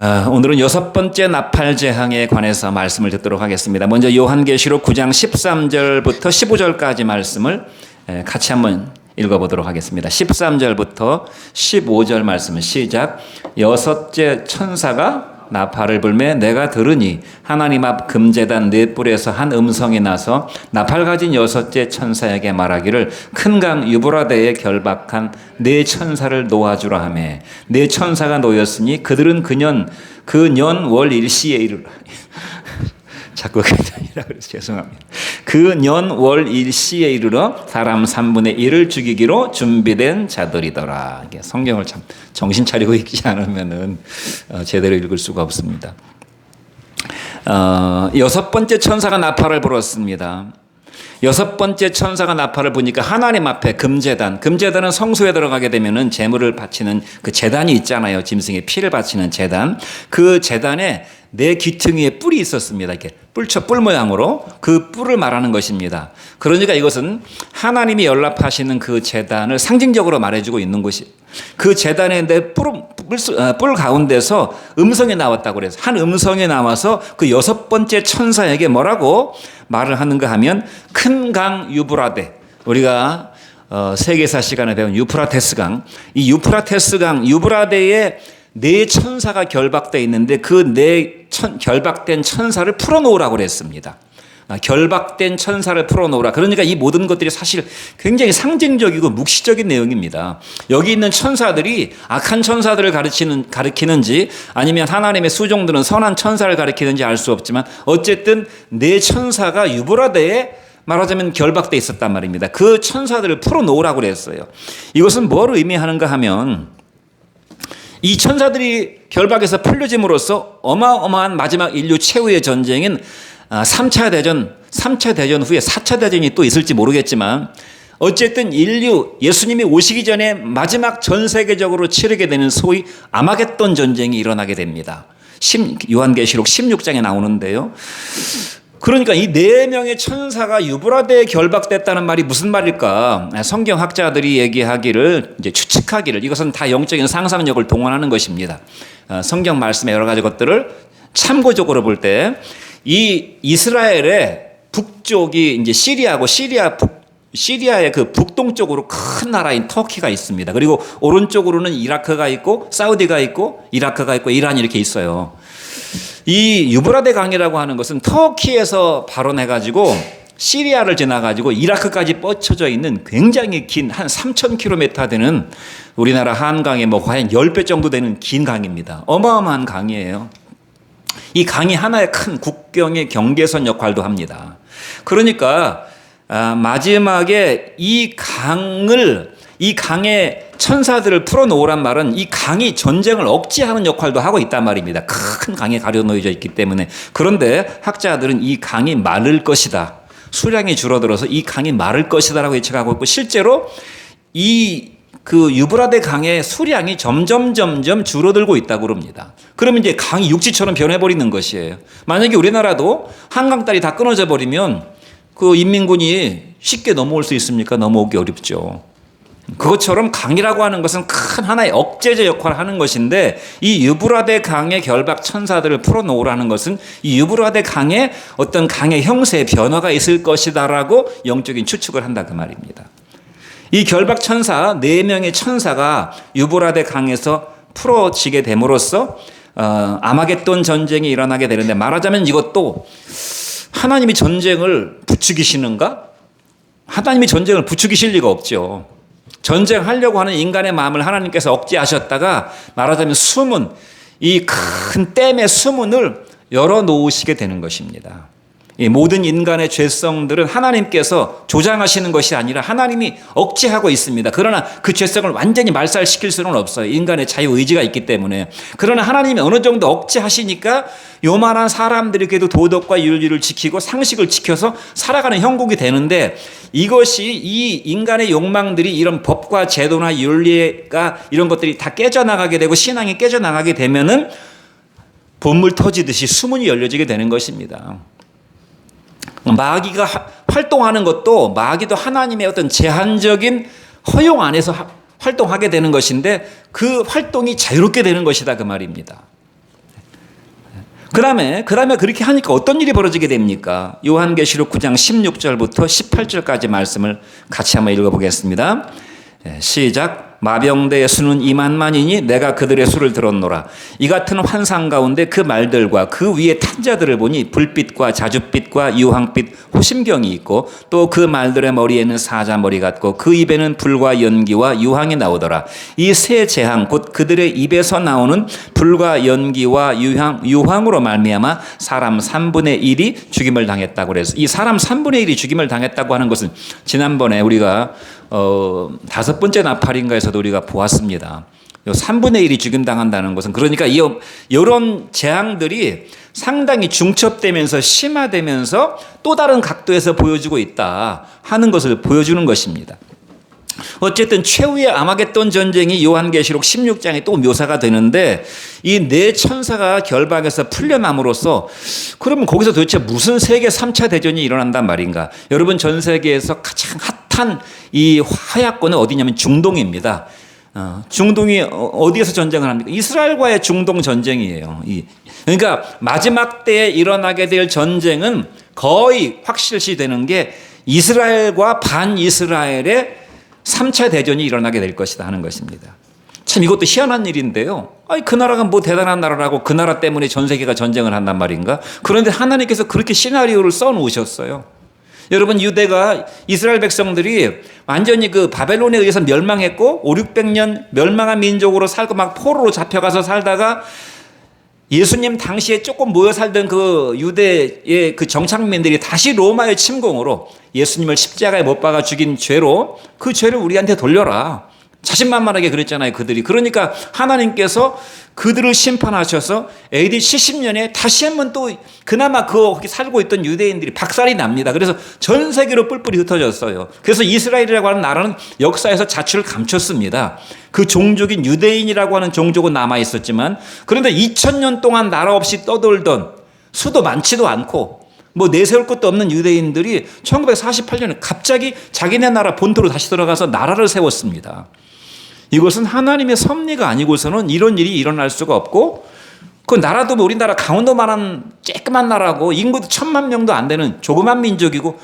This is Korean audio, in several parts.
오늘은 여섯 번째 나팔 재앙에 관해서 말씀을 듣도록 하겠습니다. 먼저 요한계시록 9장 13절부터 15절까지 말씀을 같이 한번 읽어보도록 하겠습니다. 13절부터 15절 말씀은 시작. 여섯째 천사가 나팔을 불매 내가 들으니 하나님 앞 금제단 네 뿔에서 한 음성이 나서 나팔 가진 여섯째 천사에게 말하기를 큰 강 유브라데에 결박한 네 천사를 놓아주라 하매 네 천사가 놓였으니 그들은 그 년 월 일시에 이르라. 자꾸 그년이라 그래서 죄송합니다. 그 년 월 일시에 이르러 사람 3분의 1을 죽이기로 준비된 자들이더라. 성경을 참 정신 차리고 읽지 않으면은 제대로 읽을 수가 없습니다. 여섯 번째 천사가 나팔을 불었습니다. 여섯 번째 천사가 나팔을 부니까 하나님 앞에 금제단은 성소에 들어가게 되면은 제물을 바치는 그 제단이 있잖아요. 짐승의 피를 바치는 제단. 그 제단에 네 귀퉁이에 뿔이 있었습니다. 이렇게 뿔 모양으로 그 뿔을 말하는 것입니다. 그러니까 이것은 하나님이 연락하시는 그 제단을 상징적으로 말해주고 있는 것이, 그 제단에 뿔 가운데서 음성이 나왔다고 그래서 한 음성이 나와서 그 여섯 번째 천사에게 뭐라고 말을 하는가 하면 큰 강 유브라데, 우리가 세계사 시간에 배운 유프라테스 강, 이 유프라테스 강 유브라데에 네 천사가 결박되어 있는데 그 결박된 천사를 풀어놓으라고 그랬습니다. 결박된 천사를 풀어놓으라. 그러니까 이 모든 것들이 사실 굉장히 상징적이고 묵시적인 내용입니다. 여기 있는 천사들이 악한 천사들을 가리키는지 아니면 하나님의 수종들은 선한 천사를 가리키는지 알 수 없지만 어쨌든 네 천사가 유브라데에 말하자면 결박되어 있었단 말입니다. 그 천사들을 풀어놓으라고 그랬어요. 이것은 뭘 의미하는가 하면 이 천사들이 결박에서 풀려짐으로써 어마어마한 마지막 인류 최후의 전쟁인 3차 대전 후에 4차 대전이 또 있을지 모르겠지만 어쨌든 인류 예수님이 오시기 전에 마지막 전 세계적으로 치르게 되는 소위 아마겟돈 전쟁이 일어나게 됩니다. 요한계시록 16장에 나오는데요. 그러니까 이 네 명의 천사가 유브라데에 결박됐다는 말이 무슨 말일까? 성경학자들이 얘기하기를, 이제 추측하기를, 이것은 다 영적인 상상력을 동원하는 것입니다. 성경 말씀의 여러 가지 것들을 참고적으로 볼 때 이 이스라엘의 북쪽이 이제 시리아고 시리아의 그 북동쪽으로 큰 나라인 터키가 있습니다. 그리고 오른쪽으로는 이라크가 있고 사우디가 있고 이라크가 있고 이란이 이렇게 있어요. 이 유브라데 강이라고 하는 것은 터키에서 발원해가지고 시리아를 지나가지고 이라크까지 뻗쳐져 있는 굉장히 긴 한 3,000km 되는 우리나라 한강의 한 10배 정도 되는 긴 강입니다. 어마어마한 강이에요. 이 강이 하나의 큰 국경의 경계선 역할도 합니다. 그러니까 마지막에 이 강에 천사들을 풀어놓으란 말은 이 강이 전쟁을 억제하는 역할도 하고 있단 말입니다. 큰 강에 가려놓여져 있기 때문에. 그런데 학자들은 이 강이 마를 것이다, 수량이 줄어들어서 이 강이 마를 것이다라고 예측하고 있고, 실제로 그 유브라데 강의 수량이 점점 줄어들고 있다고 그럽니다. 그러면 이제 강이 육지처럼 변해버리는 것이에요. 만약에 우리나라도 한강다리 다 끊어져 버리면 그 인민군이 쉽게 넘어올 수 있습니까? 넘어오기 어렵죠. 그것처럼 강이라고 하는 것은 큰 하나의 억제제 역할을 하는 것인데, 이 유브라데 강의 결박 천사들을 풀어놓으라는 것은 이 유브라데 강에 어떤 강의 형세의 변화가 있을 것이다라고 영적인 추측을 한다 그 말입니다. 이 결박 천사 4명의 천사가 유브라데 강에서 풀어지게 됨으로써 아마겟돈 전쟁이 일어나게 되는데, 말하자면 이것도 하나님이 전쟁을 부추기시는가? 하나님이 전쟁을 부추기실 리가 없죠. 전쟁하려고 하는 인간의 마음을 하나님께서 억제하셨다가 말하자면 이 큰 댐의 수문을 열어놓으시게 되는 것입니다. 이 모든 인간의 죄성들은 하나님께서 조장하시는 것이 아니라 하나님이 억제하고 있습니다. 그러나 그 죄성을 완전히 말살시킬 수는 없어요. 인간의 자유의지가 있기 때문에. 그러나 하나님이 어느 정도 억제하시니까 요만한 사람들이 그래도 도덕과 윤리를 지키고 상식을 지켜서 살아가는 형국이 되는데, 이것이 이 인간의 욕망들이 이런 법과 제도나 윤리가 이런 것들이 다 깨져나가게 되고 신앙이 깨져나가게 되면은 본물 터지듯이 수문이 열려지게 되는 것입니다. 마귀가 활동하는 것도, 마귀도 하나님의 어떤 제한적인 허용 안에서 활동하게 되는 것인데 그 활동이 자유롭게 되는 것이다 그 말입니다. 그다음에 그렇게 하니까 어떤 일이 벌어지게 됩니까? 요한계시록 9장 16절부터 18절까지 말씀을 같이 한번 읽어보겠습니다. 시작. 마병대의 수는 2만만이니 내가 그들의 수를 들었노라. 이 같은 환상 가운데 그 말들과 그 위에 탄 자들을 보니 불빛과 자줏빛과 유황빛 호심경이 있고 또 그 말들의 머리에는 사자머리 같고 그 입에는 불과 연기와 유황이 나오더라. 이 세 재앙 곧 그들의 입에서 나오는 불과 연기와 유황으로 말미암아 사람 3분의 1이 죽임을 당했다고 그래서 이 사람 3분의 1이 죽임을 당했다고 하는 것은 지난번에 우리가 5번째 나팔인가에서도 우리가 보았습니다. 3분의 1이 죽임당한다는 것은 그러니까 이런 재앙들이 상당히 중첩되면서 심화되면서 또 다른 각도에서 보여주고 있다 하는 것을 보여주는 것입니다. 어쨌든 최후의 아마겟돈 전쟁이 요한계시록 16장에 또 묘사가 되는데 이 네 천사가 결박에서 풀려남으로써 그러면 거기서 도대체 무슨 세계 3차 대전이 일어난단 말인가? 여러분 전 세계에서 가장 핫한 이 화약권은 어디냐면 중동입니다. 중동이 어디에서 전쟁을 합니까? 이스라엘과의 중동 전쟁이에요. 그러니까 마지막 때에 일어나게 될 전쟁은 거의 확실시되는 게 이스라엘과 반이스라엘의 3차 대전이 일어나게 될 것이다 하는 것입니다. 참 이것도 희한한 일인데요. 그 나라가 뭐 대단한 나라라고 그 나라 때문에 전 세계가 전쟁을 한단 말인가? 그런데 하나님께서 그렇게 시나리오를 써 놓으셨어요. 여러분 유대가 이스라엘 백성들이 완전히 그 바벨론에 의해서 멸망했고 500~600년 멸망한 민족으로 살고 막 포로로 잡혀가서 살다가 예수님 당시에 조금 모여 살던 그 유대의 그 정착민들이 다시 로마의 침공으로 예수님을 십자가에 못 박아 죽인 죄로 그 죄를 우리한테 돌려라. 자신만만하게 그랬잖아요, 그들이. 그러니까 하나님께서 그들을 심판하셔서 AD 70년에 다시 한번 또 그나마 거기 살고 있던 유대인들이 박살이 납니다. 그래서 전 세계로 뿔뿔이 흩어졌어요. 그래서 이스라엘이라고 하는 나라는 역사에서 자취를 감췄습니다. 그 종족인 유대인이라고 하는 종족은 남아 있었지만 그런데 2000년 동안 나라 없이 떠돌던 수도 많지도 않고 뭐 내세울 것도 없는 유대인들이 1948년에 갑자기 자기네 나라 본토로 다시 들어가서 나라를 세웠습니다. 이것은 하나님의 섭리가 아니고서는 이런 일이 일어날 수가 없고 그 나라도 우리나라 강원도만한 쬐끄만 나라고 인구도 1000만 명도 안 되는 조그만 민족이고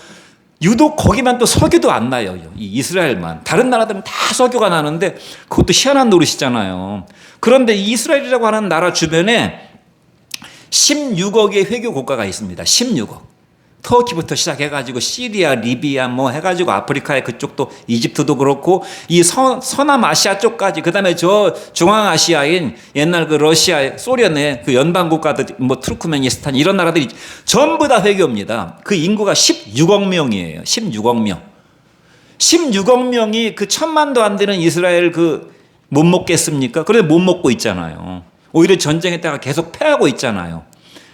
유독 거기만 또 석유도 안 나요. 이 이스라엘만. 다른 나라들은 다 석유가 나는데 그것도 희한한 노릇이잖아요. 그런데 이스라엘이라고 하는 나라 주변에 16억의 회교 국가가 있습니다. 16억. 터키부터 시작해가지고 시리아, 리비아 뭐 해가지고 아프리카의 그쪽도 이집트도 그렇고 이 서남아시아 쪽까지 그다음에 저 중앙아시아인 옛날 그 러시아, 소련의 그 연방 국가들 뭐 투르크메니스탄 이런 나라들이 전부 다 회교입니다. 그 인구가 16억 명이에요. 16억 명. 16억 명이 그 1000만도 안 되는 이스라엘 그 못 먹겠습니까? 그런데 못 먹고 있잖아요. 오히려 전쟁했다가 계속 패하고 있잖아요.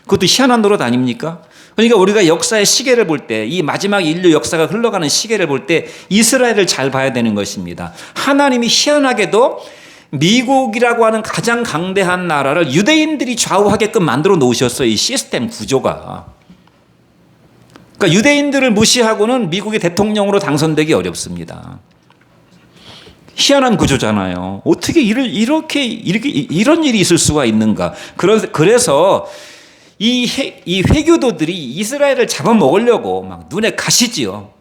그것도 희한한 노릇 아닙니까? 그러니까 우리가 역사의 시계를 볼 때 이 마지막 인류 역사가 흘러가는 시계를 볼 때 이스라엘을 잘 봐야 되는 것입니다. 하나님이 희한하게도 미국이라고 하는 가장 강대한 나라를 유대인들이 좌우하게끔 만들어 놓으셨어요. 이 시스템 구조가. 그러니까 유대인들을 무시하고는 미국의 대통령으로 당선되기 어렵습니다. 희한한 구조잖아요. 어떻게 이런 일이 있을 수가 있는가? 그래서 이 회교도들이 이스라엘을 잡아먹으려고 막 눈에 가시지요.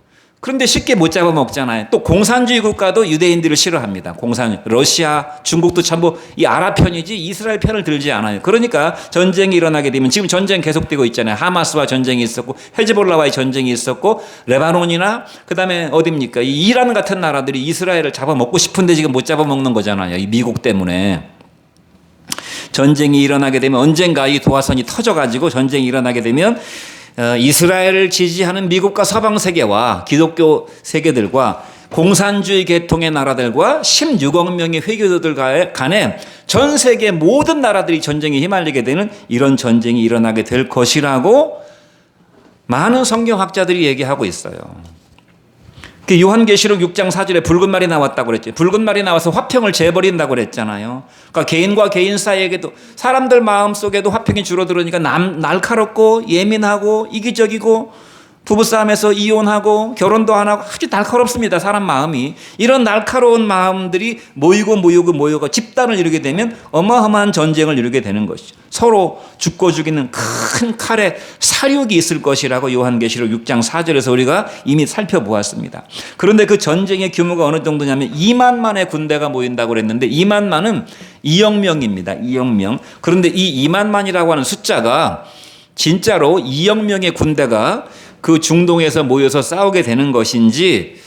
그런데 쉽게 못 잡아먹잖아요. 또 공산주의 국가도 유대인들을 싫어합니다. 러시아, 중국도 전부 이 아랍 편이지 이스라엘 편을 들지 않아요. 그러니까 전쟁이 일어나게 되면 지금 전쟁 계속되고 있잖아요. 하마스와 전쟁이 있었고 헤즈볼라와의 전쟁이 있었고 레바논이나 그다음에 어디입니까? 이 이란 같은 나라들이 이스라엘을 잡아먹고 싶은데 지금 못 잡아먹는 거잖아요. 이 미국 때문에. 전쟁이 일어나게 되면 언젠가 이 도화선이 터져가지고 전쟁이 일어나게 되면 이스라엘을 지지하는 미국과 서방 세계와 기독교 세계들과 공산주의 계통의 나라들과 16억 명의 회교도들 간에 전 세계 모든 나라들이 전쟁에 휘말리게 되는 이런 전쟁이 일어나게 될 것이라고 많은 성경학자들이 얘기하고 있어요. 요한계시록 6장 4절에 붉은 말이 나왔다고 그랬죠. 붉은 말이 나와서 화평을 재버린다고 그랬잖아요. 그러니까 개인과 개인 사이에게도 사람들 마음속에도 화평이 줄어들으니까 날카롭고 예민하고 이기적이고 부부싸움에서 이혼하고 결혼도 안 하고 아주 날카롭습니다. 사람 마음이. 이런 날카로운 마음들이 모이고 집단을 이루게 되면 어마어마한 전쟁을 이루게 되는 것이죠. 서로 죽고 죽이는 큰 칼에 사륙이 있을 것이라고 요한계시록 6장 4절에서 우리가 이미 살펴보았습니다. 그런데 그 전쟁의 규모가 어느 정도냐면 2만만의 군대가 모인다고 그랬는데 2만만은 2억 명입니다. 2억 명. 그런데 이 2만만이라고 하는 숫자가 진짜로 2억 명의 군대가 그 중동에서 모여서 싸우게 되는 것인지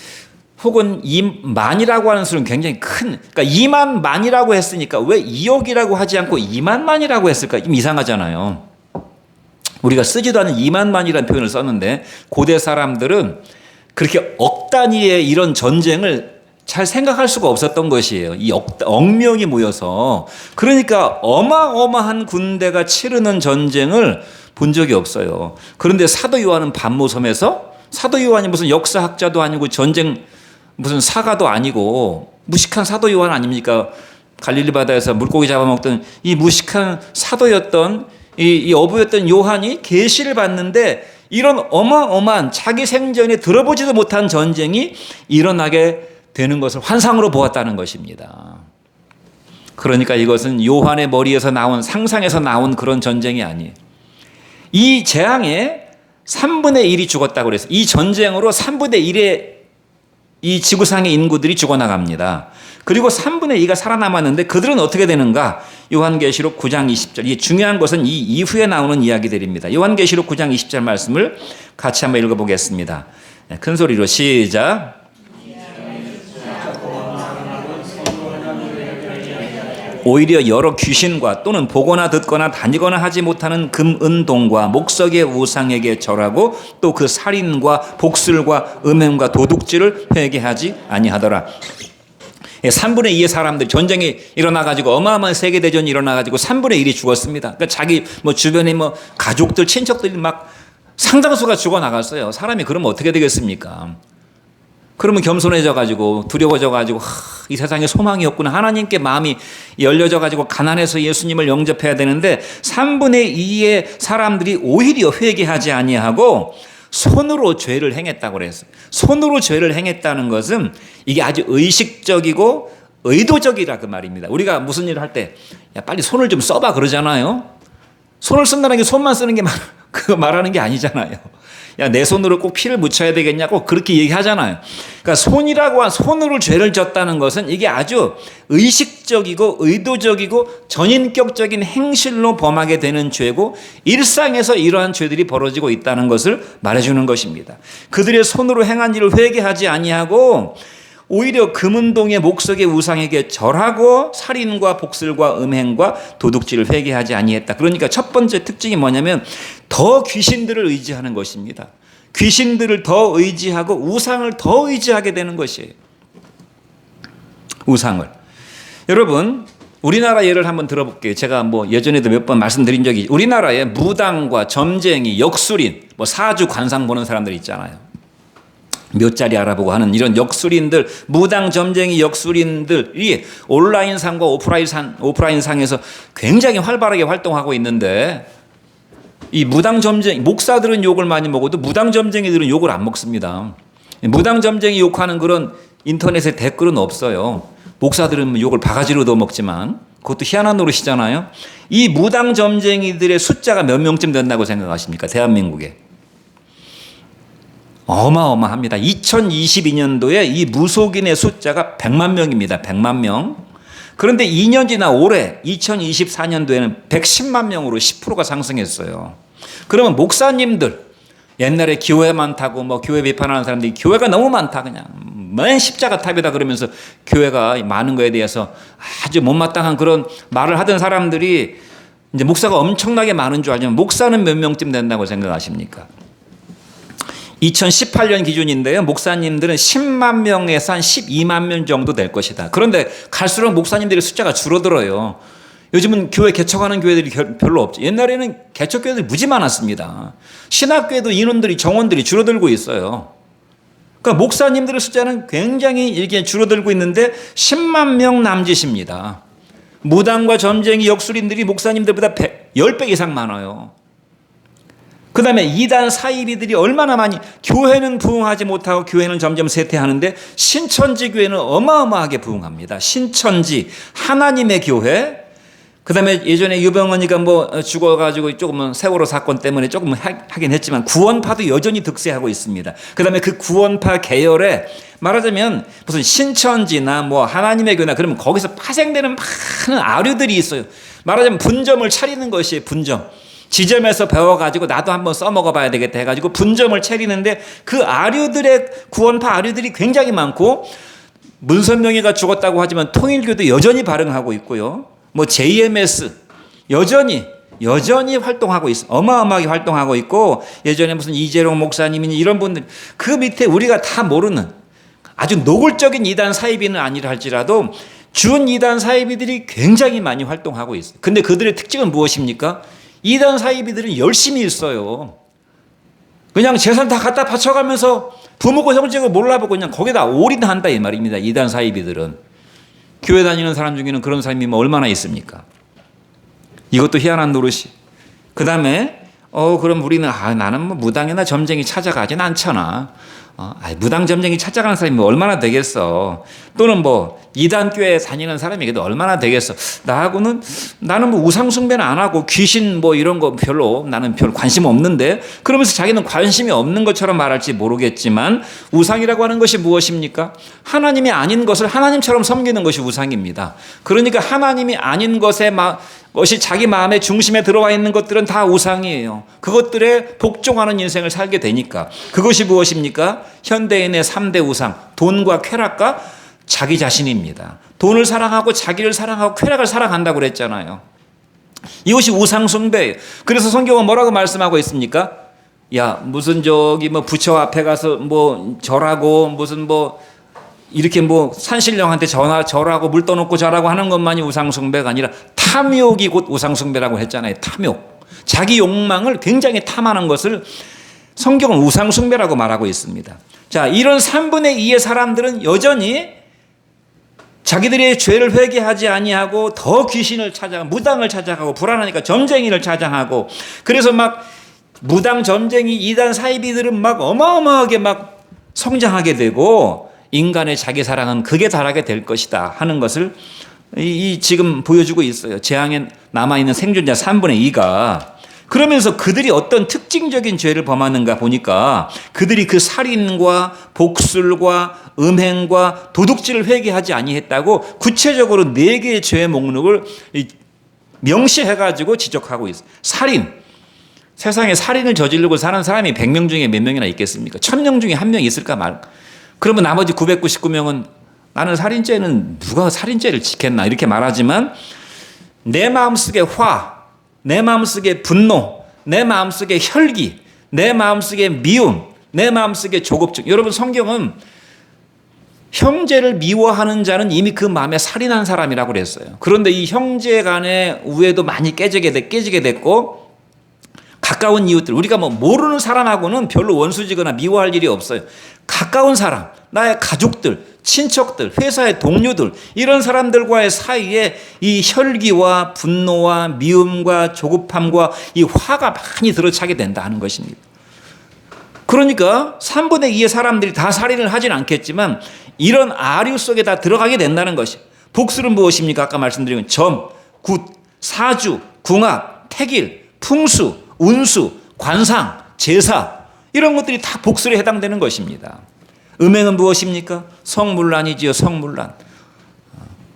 혹은 2만이라고 하는 수는 굉장히 큰, 그러니까 2만만이라고 했으니까 왜 2억이라고 하지 않고 2만만이라고 했을까? 좀 이상하잖아요. 우리가 쓰지도 않은 2만만이라는 표현을 썼는데 고대 사람들은 그렇게 억 단위의 이런 전쟁을 잘 생각할 수가 없었던 것이에요. 이 억명이 모여서. 그러니까 어마어마한 군대가 치르는 전쟁을 본 적이 없어요. 그런데 사도 요한은 반모섬에서, 사도 요한이 무슨 역사학자도 아니고 전쟁 무슨 사가도 아니고 무식한 사도 요한 아닙니까? 갈릴리 바다에서 물고기 잡아먹던 이 무식한 사도였던 이 어부였던 요한이 계시를 받는데 이런 어마어마한 자기 생전에 들어보지도 못한 전쟁이 일어나게 되는 것을 환상으로 보았다는 것입니다. 그러니까 이것은 요한의 머리에서 나온, 상상에서 나온 그런 전쟁이 아니에요. 이 재앙에 3분의 1이 죽었다고 그랬어요. 이 전쟁으로 3분의 1의 이 지구상의 인구들이 죽어나갑니다. 그리고 3분의 2가 살아남았는데 그들은 어떻게 되는가? 요한계시록 9장 20절. 이 중요한 것은 이 이후에 나오는 이야기들입니다. 요한계시록 9장 20절 말씀을 같이 한번 읽어보겠습니다. 큰 소리로 시작. 오히려 여러 귀신과 또는 보거나 듣거나 다니거나 하지 못하는 금, 은, 동과 목석의 우상에게 절하고 또 그 살인과 복술과 음행과 도둑질을 회개하지 아니하더라. 3분의 2의 사람들, 전쟁이 일어나가지고 어마어마한 세계대전이 일어나가지고 3분의 1이 죽었습니다. 그러니까 자기 자기 가족들, 친척들이 막 상당수가 죽어나갔어요. 사람이 그러면 어떻게 되겠습니까? 그러면 겸손해져가지고 두려워져가지고 이 세상에 소망이 없구나. 하나님께 마음이 열려져가지고 가난해서 예수님을 영접해야 되는데 3분의 2의 사람들이 오히려 회개하지 아니하고 손으로 죄를 행했다고 그랬어요. 손으로 죄를 행했다는 것은 이게 아주 의식적이고 의도적이라 그 말입니다. 우리가 무슨 일을 할 때 야 빨리 손을 좀 써봐 그러잖아요. 손을 쓴다는 게 손만 쓰는 게 그거 말하는 게 아니잖아요. 야, 내 손으로 꼭 피를 묻혀야 되겠냐고 그렇게 얘기하잖아요. 그러니까 손으로 죄를 졌다는 것은 이게 아주 의식적이고 의도적이고 전인격적인 행실로 범하게 되는 죄고 일상에서 이러한 죄들이 벌어지고 있다는 것을 말해주는 것입니다. 그들의 손으로 행한 일을 회개하지 아니하고 오히려 금은동의 목석의 우상에게 절하고 살인과 복술과 음행과 도둑질을 회개하지 아니했다. 그러니까 첫 번째 특징이 뭐냐면 더 귀신들을 의지하는 것입니다. 귀신들을 더 의지하고 우상을 더 의지하게 되는 것이에요. 우상을. 여러분 우리나라 예를 한번 들어볼게요. 제가 예전에도 몇 번 말씀드린 적이 우리나라에 무당과 점쟁이, 역술인, 사주 관상 보는 사람들 있잖아요. 몇 자리 알아보고 하는 이런 역술인들, 무당, 점쟁이, 역술인들이 온라인상과 오프라인상에서 굉장히 활발하게 활동하고 있는데 이 무당, 점쟁이, 목사들은 욕을 많이 먹어도 무당, 점쟁이들은 욕을 안 먹습니다. 무당, 점쟁이 욕하는 그런 인터넷에 댓글은 없어요. 목사들은 욕을 바가지로 얻어먹지만 그것도 희한한 노릇이잖아요. 이 무당, 점쟁이들의 숫자가 몇 명쯤 된다고 생각하십니까? 대한민국에. 어마어마합니다. 2022년도에 이 무속인의 숫자가 100만 명입니다. 100만 명. 그런데 2년 지나 올해 2024년도에는 110만 명으로 10%가 상승했어요. 그러면 목사님들 옛날에 교회 많다고 교회 비판하는 사람들이 교회가 너무 많다 그냥 맨 십자가 탑이다 그러면서 교회가 많은 거에 대해서 아주 못마땅한 그런 말을 하던 사람들이 이제 목사가 엄청나게 많은 줄 알지만 목사는 몇 명쯤 된다고 생각하십니까? 2018년 기준인데요. 목사님들은 10만 명에서 한 12만 명 정도 될 것이다. 그런데 갈수록 목사님들의 숫자가 줄어들어요. 요즘은 교회 개척하는 교회들이 별로 없죠. 옛날에는 개척교회들이 무지 많았습니다. 신학교에도 인원들이, 정원들이 줄어들고 있어요. 그러니까 목사님들의 숫자는 굉장히 이렇게 줄어들고 있는데 10만 명 남짓입니다. 무당과 점쟁이, 역술인들이 목사님들보다 10배 이상 많아요. 그 다음에 이단 사이비들이 얼마나 많이, 교회는 부흥하지 못하고 교회는 점점 쇠퇴하는데 신천지 교회는 어마어마하게 부흥합니다. 신천지, 하나님의 교회. 그 다음에 예전에 유병언니가 뭐 죽어가지고 조금은 세월호 사건 때문에 조금 하긴 했지만 구원파도 여전히 득세하고 있습니다. 그 다음에 그 구원파 계열에 말하자면 무슨 신천지나 뭐 하나님의 교회나 그러면 거기서 파생되는 많은 아류들이 있어요. 말하자면 분점을 차리는 것이에요. 분점. 지점에서 배워가지고 나도 한번 써먹어봐야 되겠다 해가지고 분점을 차리는데 그 아류들의 구원파 아류들이 굉장히 많고 문선명이가 죽었다고 하지만 통일교도 여전히 발흥하고 있고요. 뭐 JMS 여전히 활동하고 있어. 어마어마하게 활동하고 있고 예전에 무슨 이재룡 목사님이니 이런 분들 그 밑에 우리가 다 모르는 아주 노골적인 이단 사이비는 아니라 할지라도 준 이단 사이비들이 굉장히 많이 활동하고 있어요. 근데 그들의 특징은 무엇입니까? 이단 사이비들은 열심히 있어요. 그냥 재산 다 갖다 바쳐가면서 부모고 형제고 몰라보고 그냥 거기다 올인한다 이 말입니다. 이단 사이비들은. 교회 다니는 사람 중에는 그런 사람이 뭐 얼마나 있습니까? 이것도 희한한 노릇이. 그 다음에 그럼 우리는 나는 뭐 무당이나 점쟁이 찾아가진 않잖아. 무당 점쟁이 찾아가는 사람이 뭐 얼마나 되겠어. 또는 뭐 이단교회 다니는 사람이 그래도 얼마나 되겠어. 나는 뭐 우상숭배는 안 하고 귀신 뭐 이런 거 나는 별 관심 없는데 그러면서 자기는 관심이 없는 것처럼 말할지 모르겠지만 우상이라고 하는 것이 무엇입니까? 하나님이 아닌 것을 하나님처럼 섬기는 것이 우상입니다. 그러니까 하나님이 아닌 것이 자기 마음의 중심에 들어와 있는 것들은 다 우상이에요. 그것들에 복종하는 인생을 살게 되니까. 그것이 무엇입니까? 현대인의 3대 우상, 돈과 쾌락과 자기 자신입니다. 돈을 사랑하고 자기를 사랑하고 쾌락을 사랑한다고 그랬잖아요. 이것이 우상 숭배예요. 그래서 성경은 뭐라고 말씀하고 있습니까? 야, 무슨 뭐 부처 앞에 가서 뭐 절하고 무슨 뭐 이렇게 뭐 산신령한테 절하고 물 떠놓고 절하고 하는 것만이 우상 숭배가 아니라 탐욕이 곧 우상 숭배라고 했잖아요. 탐욕. 자기 욕망을 굉장히 탐하는 것을 성경은 우상 숭배라고 말하고 있습니다. 자, 이런 3분의 2의 사람들은 여전히 자기들의 죄를 회개하지 아니하고 더 귀신을 찾아가고 무당을 찾아가고 불안하니까 점쟁이를 찾아가고 그래서 막 무당 점쟁이 이단 사이비들은 막 어마어마하게 막 성장하게 되고 인간의 자기 사랑은 극에 달하게 될 것이다 하는 것을 지금 보여주고 있어요. 재앙에 남아있는 생존자 3분의 2가. 그러면서 그들이 어떤 특징적인 죄를 범하는가 보니까 그들이 그 살인과 복술과 음행과 도둑질을 회개하지 아니했다고 구체적으로 4개의 죄의 목록을 명시해가지고 지적하고 있어요. 살인. 세상에 살인을 저지르고 사는 사람이 100명 중에 몇 명이나 있겠습니까? 1000명 중에 1명 있을까 말. 그러면 나머지 999명은 나는 살인죄는 누가 살인죄를 지켰나 이렇게 말하지만 내 마음속에 내 마음속에 분노, 내 마음속에 혈기, 내 마음속에 미움, 내 마음속에 조급증. 여러분 성경은 형제를 미워하는 자는 이미 그 마음에 살인한 사람이라고 그랬어요. 그런데 이 형제 간의 우애도 많이 깨지게 됐고 가까운 이웃들, 우리가 뭐 모르는 사람하고는 별로 원수지거나 미워할 일이 없어요. 가까운 사람, 나의 가족들, 친척들, 회사의 동료들 이런 사람들과의 사이에 이 혈기와 분노와 미움과 조급함과 이 화가 많이 들어차게 된다 하는 것입니다. 그러니까 3분의 2의 사람들이 다 살인을 하진 않겠지만 이런 아류 속에 다 들어가게 된다는 것이. 복술은 무엇입니까? 아까 말씀드린 점, 굿, 사주, 궁합, 택일, 풍수, 운수, 관상, 제사 이런 것들이 다 복술에 해당되는 것입니다. 음행은 무엇입니까? 성물란이지요. 성물란.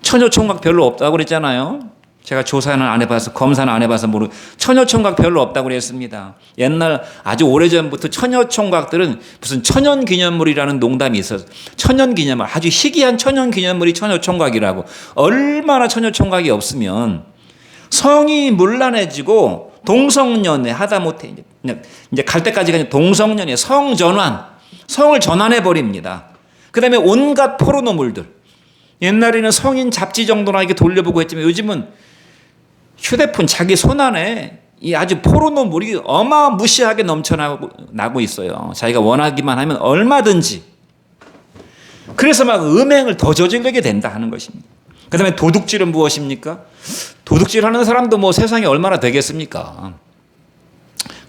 처녀총각 별로 없다고 그랬잖아요. 제가 조사는 안 해봐서 검사는 안 해봐서 모르고 처녀총각 별로 없다고 그랬습니다. 옛날 아주 오래전부터 처녀총각들은 무슨 천연기념물이라는 농담이 있어서 천연기념물 아주 희귀한 천연기념물이 처녀총각이라고. 얼마나 처녀총각이 없으면 성이 문란해지고 동성연애 하다못해 이제 갈 때까지가 동성연애 성전환 성을 전환해 버립니다. 그 다음에 온갖 포르노물들. 옛날에는 성인 잡지 정도나 이렇게 돌려보고 했지만 요즘은 휴대폰 자기 손 안에 이 아주 포르노물이 어마무시하게 넘쳐나고 있어요. 자기가 원하기만 하면 얼마든지. 그래서 막 음행을 더 저지르게 된다 하는 것입니다. 그 다음에 도둑질은 무엇입니까? 도둑질하는 사람도 뭐 세상에 얼마나 되겠습니까?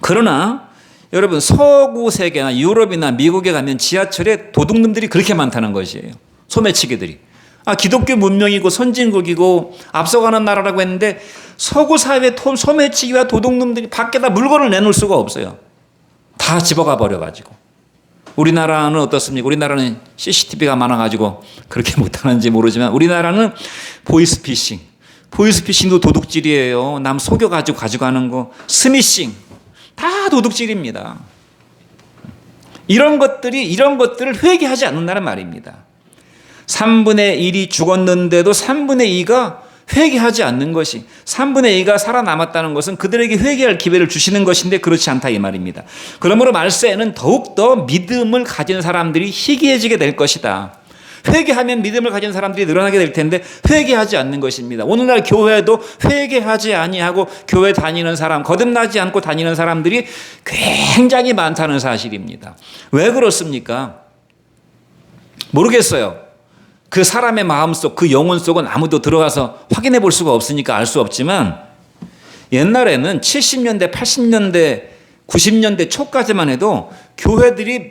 그러나 여러분 서구 세계나 유럽이나 미국에 가면 지하철에 도둑놈들이 그렇게 많다는 것이에요. 소매치기들이. 기독교 문명이고 선진국이고 앞서가는 나라라고 했는데 서구 사회의 소매치기와 도둑놈들이 밖에다 물건을 내놓을 수가 없어요. 다 집어가 버려가지고. 우리나라는 어떻습니까? 우리나라는 CCTV가 많아가지고 그렇게 못하는지 모르지만 우리나라는 보이스피싱. 보이스피싱도 도둑질이에요. 남 속여가지고 가져가는 거. 스미싱. 다 도둑질입니다. 이런 것들을 회개하지 않는다는 말입니다. 3분의 1이 죽었는데도 3분의 2가 회개하지 않는 것이 3분의 2가 살아남았다는 것은 그들에게 회개할 기회를 주시는 것인데 그렇지 않다 이 말입니다. 그러므로 말세에는 더욱더 믿음을 가진 사람들이 희귀해지게 될 것이다. 회개하면 믿음을 가진 사람들이 늘어나게 될 텐데 회개하지 않는 것입니다. 오늘날 교회도 회개하지 아니하고 교회 다니는 사람, 거듭나지 않고 다니는 사람들이 굉장히 많다는 사실입니다. 왜 그렇습니까? 모르겠어요. 그 사람의 마음속, 그 영혼 속은 아무도 들어가서 확인해 볼 수가 없으니까 알 수 없지만 옛날에는 70년대, 80년대, 90년대 초까지만 해도 교회들이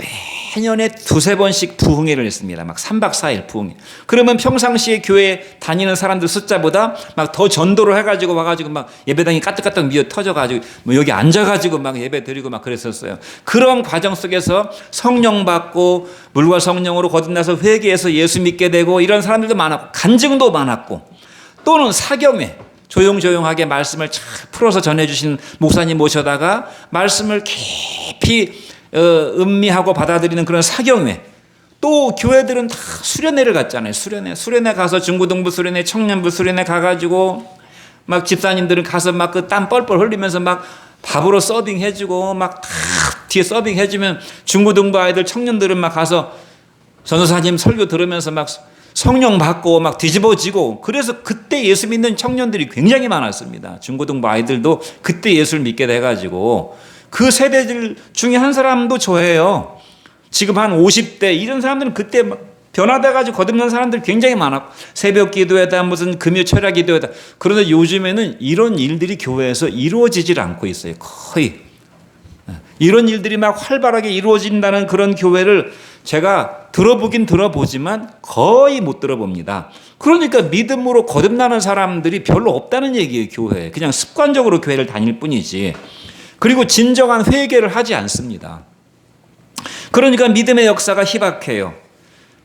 매년에 두세 번씩 부흥회를 했습니다. 막 3박 4일 부흥회. 그러면 평상시에 교회 다니는 사람들 숫자보다 막 더 전도를 해가지고 와가지고 막 예배당이 까뜩까뜩 미어 터져가지고 뭐 여기 앉아가지고 막 예배 드리고 막 그랬었어요. 그런 과정 속에서 성령 받고 물과 성령으로 거듭나서 회개해서 예수 믿게 되고 이런 사람들도 많았고 간증도 많았고 또는 사경회. 조용조용하게 말씀을 잘 풀어서 전해주신 목사님 모셔다가 말씀을 깊이 음미하고 받아들이는 그런 사경회. 또 교회들은 다 수련회를 갔잖아요. 수련회 가서 중고등부 수련회, 청년부 수련회 가가지고 막 집사님들은 가서 막 그 땀 뻘뻘 흘리면서 막 밥으로 서빙 해주고 막 뒤에 서빙 해주면 중고등부 아이들 청년들은 막 가서 전도사님 설교 들으면서 막 성령 받고 막 뒤집어지고 그래서 그때 예수 믿는 청년들이 굉장히 많았습니다. 중고등부 아이들도 그때 예수를 믿게 돼가지고 그 세대들 중에 한 사람도 저예요. 지금 한 50대 이런 사람들은 그때 변화돼가지고 거듭난 사람들 굉장히 많았고 새벽 기도회다 무슨 금요 철야 기도회다. 그런데 요즘에는 이런 일들이 교회에서 이루어지질 않고 있어요. 거의. 이런 일들이 막 활발하게 이루어진다는 그런 교회를 제가 들어보긴 들어보지만 거의 못 들어봅니다. 그러니까 믿음으로 거듭나는 사람들이 별로 없다는 얘기예요. 교회에. 그냥 습관적으로 교회를 다닐 뿐이지. 그리고 진정한 회개를 하지 않습니다. 그러니까 믿음의 역사가 희박해요.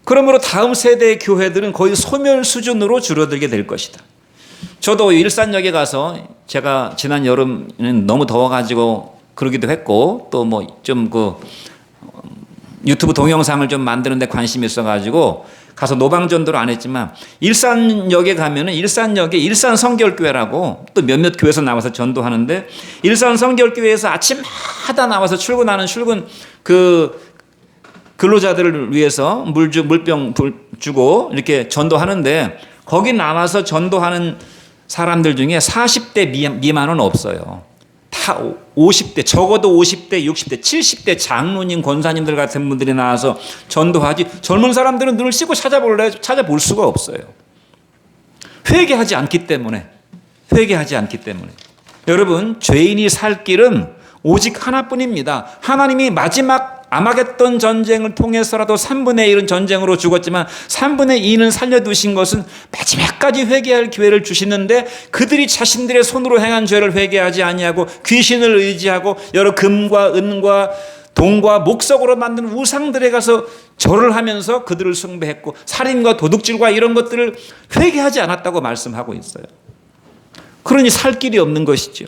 그러므로 다음 세대의 교회들은 거의 소멸 수준으로 줄어들게 될 것이다. 저도 일산역에 가서 제가 지난 여름에는 너무 더워가지고 그러기도 했고 또 뭐 좀 유튜브 동영상을 좀 만드는데 관심이 있어가지고 가서 노방전도를 안 했지만 일산역에 가면은 일산역에 일산성결교회라고 또 몇몇 교회에서 나와서 전도하는데 일산성결교회에서 아침마다 나와서 출근 근로자들을 위해서 물병 주고 이렇게 전도하는데 거기 나와서 전도하는 사람들 중에 40대 미만은 없어요. 다 50대, 적어도 50대, 60대, 70대 장로님, 권사님들 같은 분들이 나와서 전도하지 젊은 사람들은 눈을 씻고 찾아볼 수가 없어요. 회개하지 않기 때문에. 여러분, 죄인이 살 길은 오직 하나뿐입니다. 하나님이 마지막 아마겟돈 전쟁을 통해서라도 3분의 1은 전쟁으로 죽었지만 3분의 2는 살려두신 것은 마지막까지 회개할 기회를 주시는데 그들이 자신들의 손으로 행한 죄를 회개하지 아니하고 귀신을 의지하고 여러 금과 은과 돈과 목석으로 만든 우상들에 가서 절을 하면서 그들을 숭배했고 살인과 도둑질과 이런 것들을 회개하지 않았다고 말씀하고 있어요. 그러니 살 길이 없는 것이죠.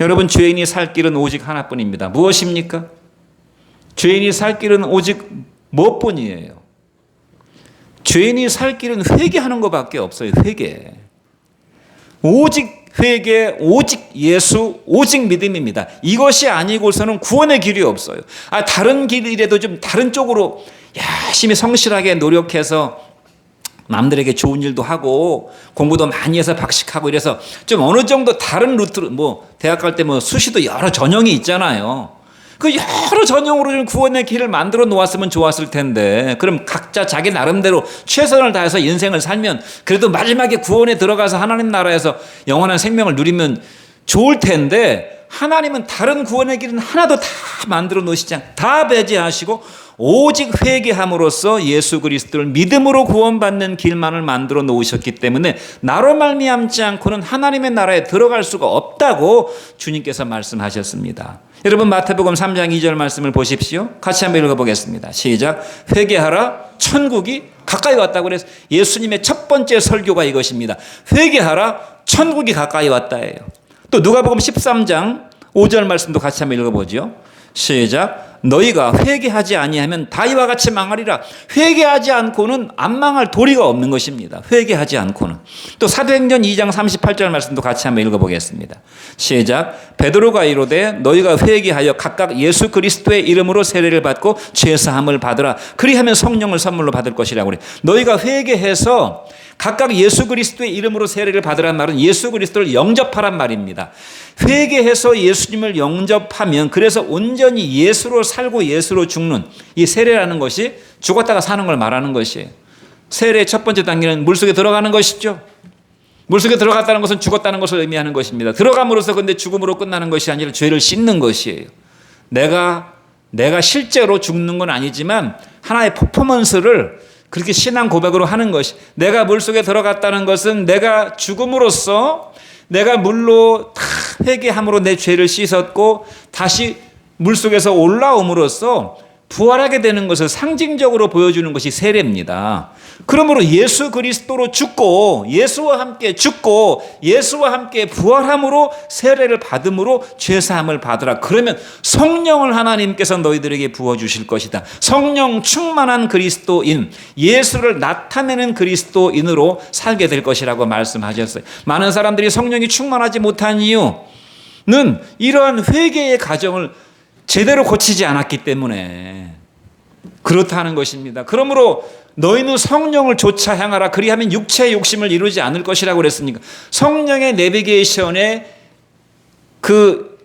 여러분, 죄인이 살 길은 오직 하나뿐입니다. 무엇입니까? 죄인이 살 길은 오직 무엇뿐이에요? 죄인이 살 길은 회개하는 것밖에 없어요. 회개. 오직 회개, 오직 예수, 오직 믿음입니다. 이것이 아니고서는 구원의 길이 없어요. 다른 길이라도 좀 다른 쪽으로 열심히 성실하게 노력해서 남들에게 좋은 일도 하고 공부도 많이 해서 박식하고 이래서 좀 어느 정도 다른 루트로 대학 갈 때 수시도 여러 전형이 있잖아요. 그 여러 전형으로 좀 구원의 길을 만들어 놓았으면 좋았을 텐데 그럼 각자 자기 나름대로 최선을 다해서 인생을 살면 그래도 마지막에 구원에 들어가서 하나님 나라에서 영원한 생명을 누리면 좋을 텐데 하나님은 다른 구원의 길은 하나도 다 만들어 놓으시지 않고 다 배제하시고 오직 회개함으로써 예수 그리스도를 믿음으로 구원받는 길만을 만들어 놓으셨기 때문에 나로 말미암지 않고는 하나님의 나라에 들어갈 수가 없다고 주님께서 말씀하셨습니다. 여러분 마태복음 3장 2절 말씀을 보십시오. 같이 한번 읽어보겠습니다. 시작. 회개하라 천국이 가까이 왔다고 그래서 예수님의 첫 번째 설교가 이것입니다. 회개하라 천국이 가까이 왔다예요. 또 누가복음 13장 5절 말씀도 같이 한번 읽어보죠. 시작. 너희가 회개하지 아니하면 다 이와 같이 망하리라. 회개하지 않고는 안 망할 도리가 없는 것입니다. 회개하지 않고는. 또 사도행전 2장 38절 말씀도 같이 한번 읽어보겠습니다. 시작. 베드로가 이르되 너희가 회개하여 각각 예수 그리스도의 이름으로 세례를 받고 죄사함을 받으라. 그리하면 성령을 선물로 받을 것이라고 그래. 너희가 회개해서 각각 예수 그리스도의 이름으로 세례를 받으란 말은 예수 그리스도를 영접하란 말입니다. 회개해서 예수님을 영접하면 그래서 온전히 예수로 살고 예수로 죽는 이 세례라는 것이 죽었다가 사는 걸 말하는 것이에요. 세례의 첫 번째 단계는 물속에 들어가는 것이죠. 물속에 들어갔다는 것은 죽었다는 것을 의미하는 것입니다. 들어감으로써 근데 죽음으로 끝나는 것이 아니라 죄를 씻는 것이에요. 내가 실제로 죽는 건 아니지만 하나의 퍼포먼스를 그렇게 신앙 고백으로 하는 것이, 내가 물속에 들어갔다는 것은 내가 죽음으로써 내가 물로 다 회개함으로 내 죄를 씻었고 다시 물속에서 올라옴으로써 부활하게 되는 것을 상징적으로 보여주는 것이 세례입니다. 그러므로 예수 그리스도로 죽고 예수와 함께 죽고 예수와 함께 부활함으로 세례를 받음으로 죄사함을 받으라. 그러면 성령을 하나님께서 너희들에게 부어주실 것이다. 성령 충만한 그리스도인, 예수를 나타내는 그리스도인으로 살게 될 것이라고 말씀하셨어요. 많은 사람들이 성령이 충만하지 못한 이유는 이러한 회개의 과정을 제대로 고치지 않았기 때문에 그렇다는 것입니다. 그러므로 너희는 성령을 좇아 향하라. 그리하면 육체의 욕심을 이루지 않을 것이라고 그랬으니까 성령의 내비게이션에 그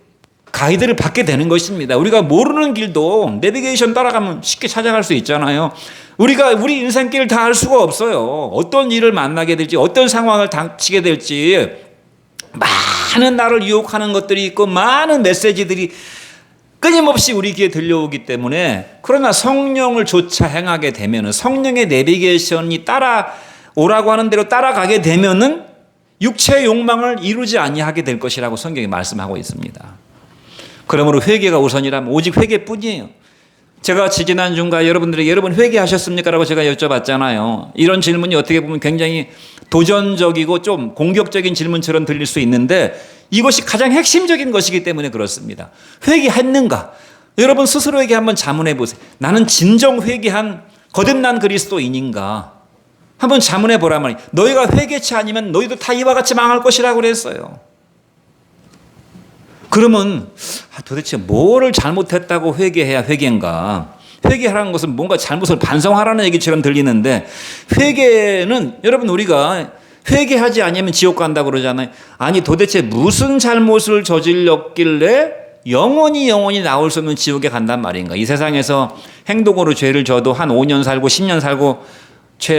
가이드를 받게 되는 것입니다. 우리가 모르는 길도 내비게이션 따라가면 쉽게 찾아갈 수 있잖아요. 우리가 우리 인생길을 다 알 수가 없어요. 어떤 일을 만나게 될지, 어떤 상황을 닥치게 될지, 많은 나를 유혹하는 것들이 있고 많은 메시지들이 끊임없이 우리 귀에 들려오기 때문에, 그러나 성령을 좇아 행하게 되면은, 성령의 내비게이션이 따라오라고 하는 대로 따라가게 되면은 육체의 욕망을 이루지 아니하게 될 것이라고 성경이 말씀하고 있습니다. 그러므로 회개가 우선이라면 오직 회개뿐이에요. 제가 지지난주인가 여러분들에게 여러분 회개하셨습니까? 라고 제가 여쭤봤잖아요. 이런 질문이 어떻게 보면 굉장히 도전적이고 좀 공격적인 질문처럼 들릴 수 있는데 이것이 가장 핵심적인 것이기 때문에 그렇습니다. 회개했는가? 여러분 스스로에게 한번 자문해 보세요. 나는 진정 회개한 거듭난 그리스도인인가? 한번 자문해 보란 말이에요. 너희가 회개치 아니면 너희도 다 이와 같이 망할 것이라고 그랬어요. 그러면 도대체 뭐를 잘못했다고 회개해야 회개인가? 회개하라는 것은 뭔가 잘못을 반성하라는 얘기처럼 들리는데, 회개는 여러분 우리가 회개하지 않으면 지옥 간다고 그러잖아요. 아니 도대체 무슨 잘못을 저질렀길래 영원히 나올 수 없는 지옥에 간단 말인가? 이 세상에서 행동으로 죄를 져도 한 5년 살고 10년 살고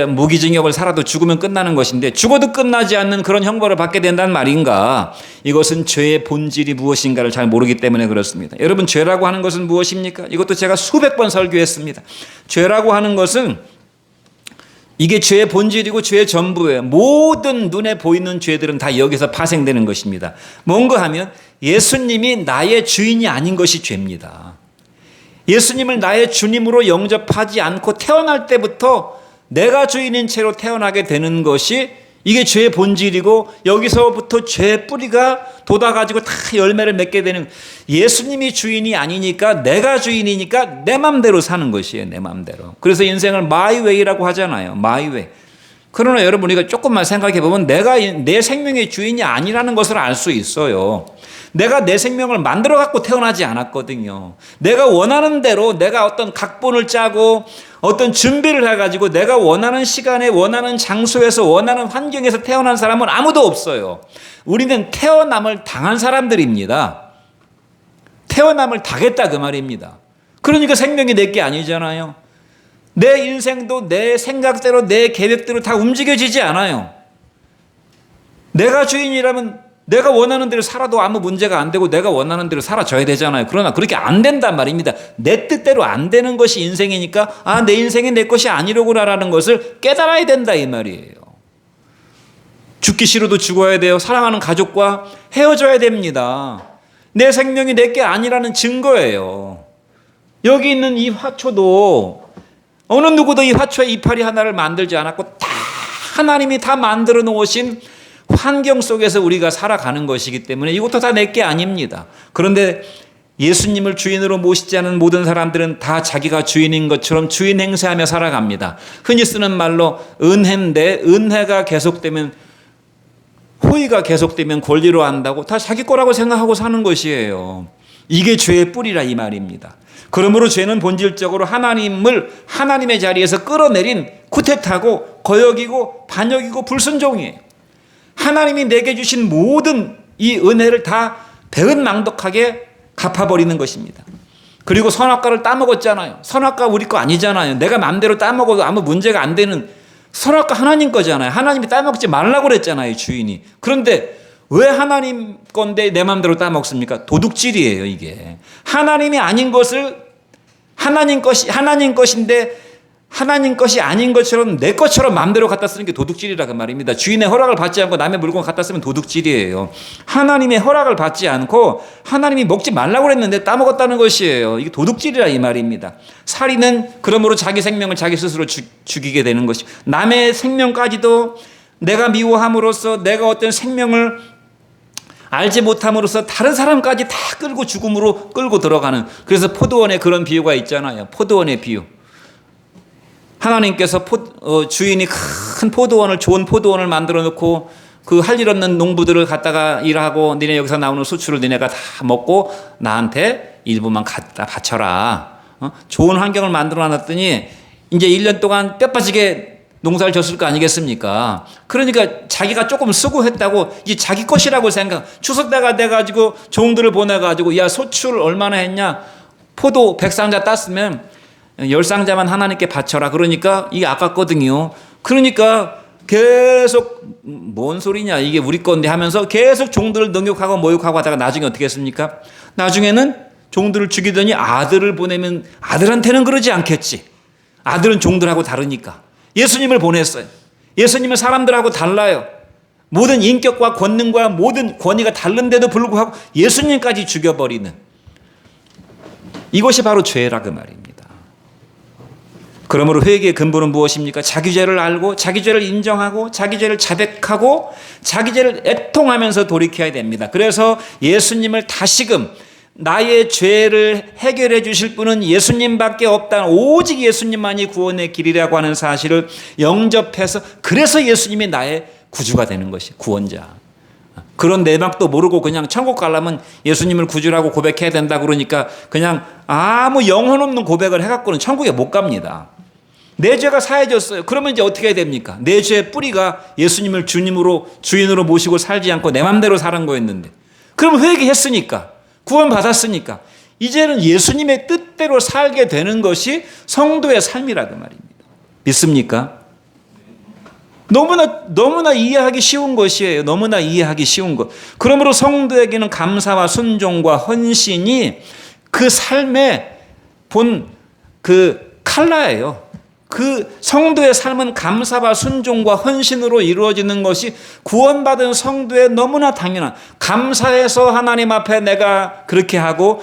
무기징역을 살아도 죽으면 끝나는 것인데 죽어도 끝나지 않는 그런 형벌을 받게 된다는 말인가? 이것은 죄의 본질이 무엇인가를 잘 모르기 때문에 그렇습니다. 여러분 죄라고 하는 것은 무엇입니까? 이것도 제가 수백 번 설교했습니다. 죄라고 하는 것은 이게 죄의 본질이고 죄의 전부예요. 모든 눈에 보이는 죄들은 다 여기서 파생되는 것입니다. 뭔가 하면 예수님이 나의 주인이 아닌 것이 죄입니다. 예수님을 나의 주님으로 영접하지 않고 태어날 때부터 내가 주인인 채로 태어나게 되는 것이 이게 죄의 본질이고, 여기서부터 죄의 뿌리가 돋아가지고 다 열매를 맺게 되는, 예수님이 주인이 아니니까 내가 주인이니까 내 맘대로 사는 것이에요. 내 맘대로. 그래서 인생을 마이 웨이라고 하잖아요. 마이 웨이. 그러나 여러분 우리가 조금만 생각해 보면 내가 내 생명의 주인이 아니라는 것을 알 수 있어요. 내가 내 생명을 만들어 갖고 태어나지 않았거든요. 내가 원하는 대로 내가 어떤 각본을 짜고 어떤 준비를 해가지고 내가 원하는 시간에 원하는 장소에서 원하는 환경에서 태어난 사람은 아무도 없어요. 우리는 태어남을 당한 사람들입니다. 태어남을 당했다 그 말입니다. 그러니까 생명이 내게 아니잖아요. 내 인생도 내 생각대로 내 계획대로 다 움직여지지 않아요. 내가 주인이라면 내가 원하는 대로 살아도 아무 문제가 안 되고 내가 원하는 대로 살아줘야 되잖아요. 그러나 그렇게 안 된단 말입니다. 내 뜻대로 안 되는 것이 인생이니까 내 인생이 내 것이 아니로구나라는 것을 깨달아야 된다 이 말이에요. 죽기 싫어도 죽어야 돼요. 사랑하는 가족과 헤어져야 됩니다. 내 생명이 내 게 아니라는 증거예요. 여기 있는 이 화초도 어느 누구도 이 화초의 이파리 하나를 만들지 않았고 다 하나님이 다 만들어 놓으신 환경 속에서 우리가 살아가는 것이기 때문에 이것도 다 내 게 아닙니다. 그런데 예수님을 주인으로 모시지 않은 모든 사람들은 다 자기가 주인인 것처럼 주인 행세하며 살아갑니다. 흔히 쓰는 말로 은혜인데 은혜가 계속되면 호의가 계속되면 권리로 한다고 다 자기 거라고 생각하고 사는 것이에요. 이게 죄의 뿌리라 이 말입니다. 그러므로 죄는 본질적으로 하나님을 하나님의 자리에서 끌어내린 쿠데타고 거역이고 반역이고 불순종이에요. 하나님이 내게 주신 모든 이 은혜를 다 배은망덕하게 갚아버리는 것입니다. 그리고 선악과를 따먹었잖아요. 선악과 우리 거 아니잖아요. 내가 마음대로 따먹어도 아무 문제가 안 되는 선악과 하나님 거잖아요. 하나님이 따먹지 말라고 그랬잖아요, 주인이. 그런데 왜 하나님 건데 내 마음대로 따먹습니까? 도둑질이에요, 이게. 하나님이 아닌 것을 하나님 것인데 하나님 것이 아닌 것처럼 내 것처럼 마음대로 갖다 쓰는 게 도둑질이라 그 말입니다. 주인의 허락을 받지 않고 남의 물건 갖다 쓰면 도둑질이에요. 하나님의 허락을 받지 않고 하나님이 먹지 말라고 그랬는데 따먹었다는 것이에요. 이게 도둑질이라 이 말입니다. 살인은 그러므로 자기 생명을 자기 스스로 죽이게 되는 것이, 남의 생명까지도 내가 미워함으로써 내가 어떤 생명을 알지 못함으로써 다른 사람까지 다 끌고 죽음으로 끌고 들어가는, 그래서 포도원에 그런 비유가 있잖아요. 포도원의 비유. 하나님께서 주인이 큰 포도원을, 좋은 포도원을 만들어 놓고 그 할 일 없는 농부들을 갖다가 일하고 니네 여기서 나오는 수출을 니네가 다 먹고 나한테 일부만 갖다 바쳐라. 좋은 환경을 만들어 놨더니 이제 1년 동안 뼈 빠지게 농사를 졌을 거 아니겠습니까? 그러니까 자기가 조금 수고했다고 이 자기 것이라고 생각. 추석 때가 돼가지고 종들을 보내가지고 야 소출 얼마나 했냐? 포도 100상자 땄으면 10상자만 하나님께 바쳐라. 그러니까 이게 아깝거든요. 그러니까 계속 뭔 소리냐 이게 우리 건데 하면서 계속 종들을 능욕하고 모욕하고 하다가 나중에 어떻게 했습니까? 나중에는 종들을 죽이더니 아들을 보내면 아들한테는 그러지 않겠지. 아들은 종들하고 다르니까 예수님을 보냈어요. 예수님은 사람들하고 달라요. 모든 인격과 권능과 모든 권위가 다른데도 불구하고 예수님까지 죽여버리는, 이것이 바로 죄라 그 말입니다. 그러므로 회개의 근본은 무엇입니까? 자기 죄를 알고 자기 죄를 인정하고 자기 죄를 자백하고 자기 죄를 애통하면서 돌이켜야 됩니다. 그래서 예수님을 다시금 나의 죄를 해결해 주실 분은 예수님밖에 없다. 오직 예수님만이 구원의 길이라고 하는 사실을 영접해서, 그래서 예수님이 나의 구주가 되는 것이 구원자. 그런 내막도 모르고 그냥 천국 가려면 예수님을 구주라고 고백해야 된다 그러니까 그냥 아무 영혼 없는 고백을 해갖고는 천국에 못 갑니다. 내 죄가 사해졌어요. 그러면 이제 어떻게 해야 됩니까? 내 죄의 뿌리가 예수님을 주인으로 모시고 살지 않고 내 맘대로 사는 거였는데, 그럼 회개했으니까 구원 받았으니까 이제는 예수님의 뜻대로 살게 되는 것이 성도의 삶이라고 말입니다. 믿습니까? 너무나 이해하기 쉬운 것이에요. 너무나 이해하기 쉬운 것. 그러므로 성도에게는 감사와 순종과 헌신이 그 삶의 본 그 칼라예요. 그 성도의 삶은 감사와 순종과 헌신으로 이루어지는 것이 구원받은 성도의 너무나 당연한, 감사해서 하나님 앞에 내가 그렇게 하고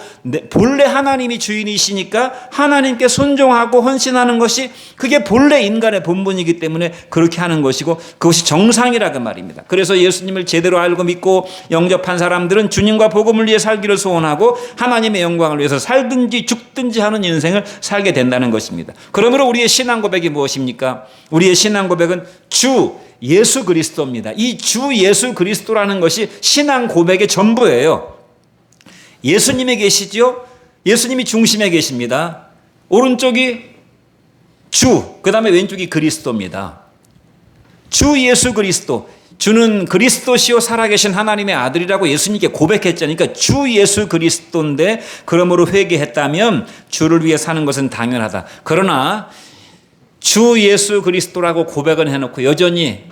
본래 하나님이 주인이시니까 하나님께 순종하고 헌신하는 것이 그게 본래 인간의 본분이기 때문에 그렇게 하는 것이고 그것이 정상이라고 말입니다. 그래서 예수님을 제대로 알고 믿고 영접한 사람들은 주님과 복음을 위해 살기를 소원하고 하나님의 영광을 위해서 살든지 죽든지 하는 인생을 살게 된다는 것입니다. 그러므로 우리의 신앙 고백이 무엇입니까? 우리의 신앙 고백은 주 예수 그리스도입니다. 이 주 예수 그리스도라는 것이 신앙 고백의 전부예요. 예수님이 계시죠? 예수님이 중심에 계십니다. 오른쪽이 주, 그 다음에 왼쪽이 그리스도입니다. 주 예수 그리스도. 주는 그리스도시요 살아계신 하나님의 아들이라고 예수님께 고백했잖아요. 그러니까 주 예수 그리스도인데, 그러므로 회개했다면 주를 위해 사는 것은 당연하다. 그러나 주 예수 그리스도라고 고백은 해놓고 여전히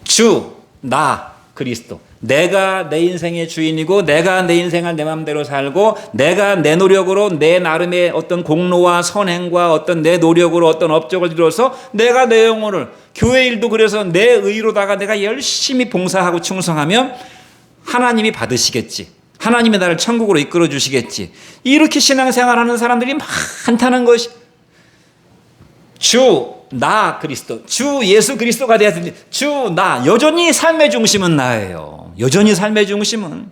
주, 나, 그리스도, 내가 내 인생의 주인이고 내가 내 인생을 내 마음대로 살고 내가 내 노력으로 내 나름의 어떤 공로와 선행과 어떤 내 노력으로 어떤 업적을 이루어서 내가 내 영혼을 교회 일도 그래서 내 의로다가 내가 열심히 봉사하고 충성하면 하나님이 받으시겠지. 하나님이 나를 천국으로 이끌어 주시겠지. 이렇게 신앙생활하는 사람들이 많다는 것이 나 그리스도, 주 예수 그리스도가 되었으니 나 여전히 삶의 중심은 나예요. 여전히 삶의 중심은.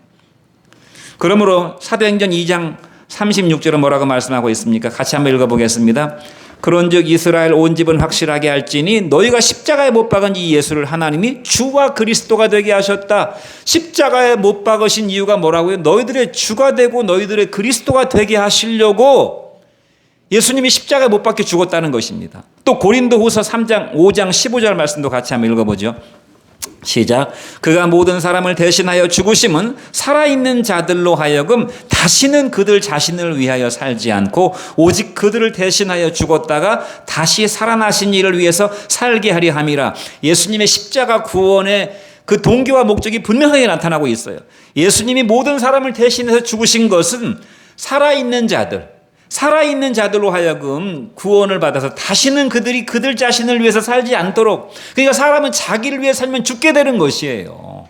그러므로 사도행전 2장 36절은 뭐라고 말씀하고 있습니까? 같이 한번 읽어보겠습니다. 그런즉 이스라엘 온 집은 확실하게 알지니 너희가 십자가에 못 박은 이 예수를 하나님이 주와 그리스도가 되게 하셨다. 십자가에 못 박으신 이유가 뭐라고요? 너희들의 주가 되고 너희들의 그리스도가 되게 하시려고 예수님이 십자가에 못 박혀 죽었다는 것입니다. 또 고린도후서 3장 5장 15절 말씀도 같이 한번 읽어보죠. 시작. 그가 모든 사람을 대신하여 죽으심은 살아있는 자들로 하여금 다시는 그들 자신을 위하여 살지 않고 오직 그들을 대신하여 죽었다가 다시 살아나신 이를 위해서 살게 하려 함이라. 예수님의 십자가 구원의 그 동기와 목적이 분명하게 나타나고 있어요. 예수님이 모든 사람을 대신해서 죽으신 것은 살아있는 자들로 하여금 구원을 받아서 다시는 그들이 그들 자신을 위해서 살지 않도록, 그러니까 사람은 자기를 위해 살면 죽게 되는 것이에요.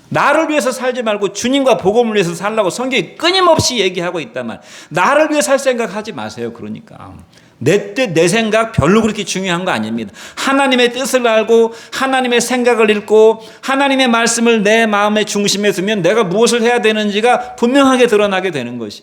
나를 위해서 살지 말고 주님과 복음을 위해서 살라고 성경이 끊임없이 얘기하고 있다만 나를 위해 살 생각하지 마세요. 그러니까 내 뜻, 내 생각 별로 그렇게 중요한 거 아닙니다. 하나님의 뜻을 알고 하나님의 생각을 읽고 하나님의 말씀을 내 마음의 중심에 두면 내가 무엇을 해야 되는지가 분명하게 드러나게 되는 것이.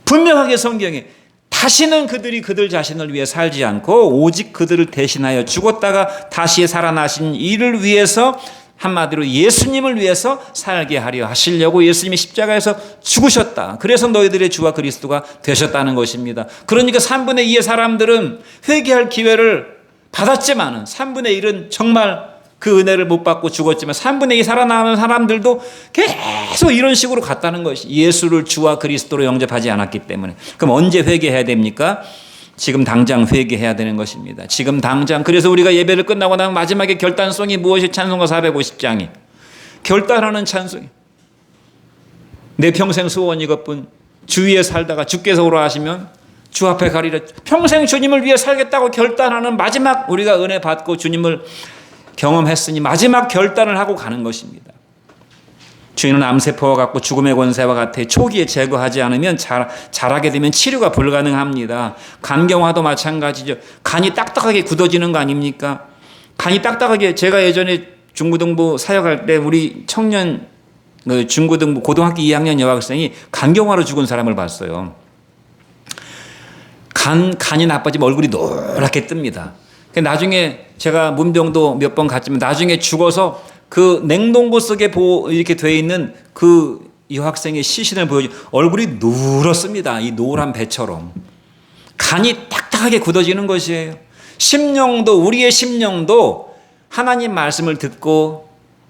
분명하게 성경에 다시는 그들이 그들 자신을 위해 살지 않고 오직 그들을 대신하여 죽었다가 다시 살아나신 이를 위해서, 한마디로 예수님을 위해서 살게 하려 하시려고 예수님이 십자가에서 죽으셨다. 그래서 너희들의 주와 그리스도가 되셨다는 것입니다. 그러니까 3분의 2의 사람들은 회개할 기회를 받았지만은 3분의 1은 정말 그 은혜를 못 받고 죽었지만 3분의 2 살아남은 사람들도 계속 이런 식으로 갔다는 것이, 예수를 주와 그리스도로 영접하지 않았기 때문에. 그럼 언제 회개해야 됩니까? 지금 당장 회개해야 되는 것입니다. 지금 당장. 그래서 우리가 예배를 끝나고 나면 마지막에 결단송이 무엇이? 찬송가 450장이 결단하는 찬송이. 내 평생 소원 이것뿐, 주 위에 살다가 주께서 오라 하시면 주 앞에 가리라. 평생 주님을 위해 살겠다고 결단하는 마지막, 우리가 은혜 받고 주님을 경험했으니 마지막 결단을 하고 가는 것입니다. 주인은 암세포와 같고 죽음의 권세와 같아 초기에 제거하지 않으면 자라게 되면 치료가 불가능합니다. 간경화도 마찬가지죠. 간이 딱딱하게 굳어지는 거 아닙니까? 간이 딱딱하게, 제가 예전에 중고등부 사역할 때 우리 청년 중고등부 고등학교 2학년 여학생이 간경화로 죽은 사람을 봤어요. 간이 나빠지면 얼굴이 노랗게 뜹니다. 나중에 제가 문병도 몇 번 갔지만 나중에 죽어서 그 냉동고 속에 이렇게 돼 있는 그 여학생의 시신을 보여주, 얼굴이 누렇습니다. 이 노란 배처럼. 간이 딱딱하게 굳어지는 것이에요. 심령도, 우리의 심령도 하나님 말씀을 듣고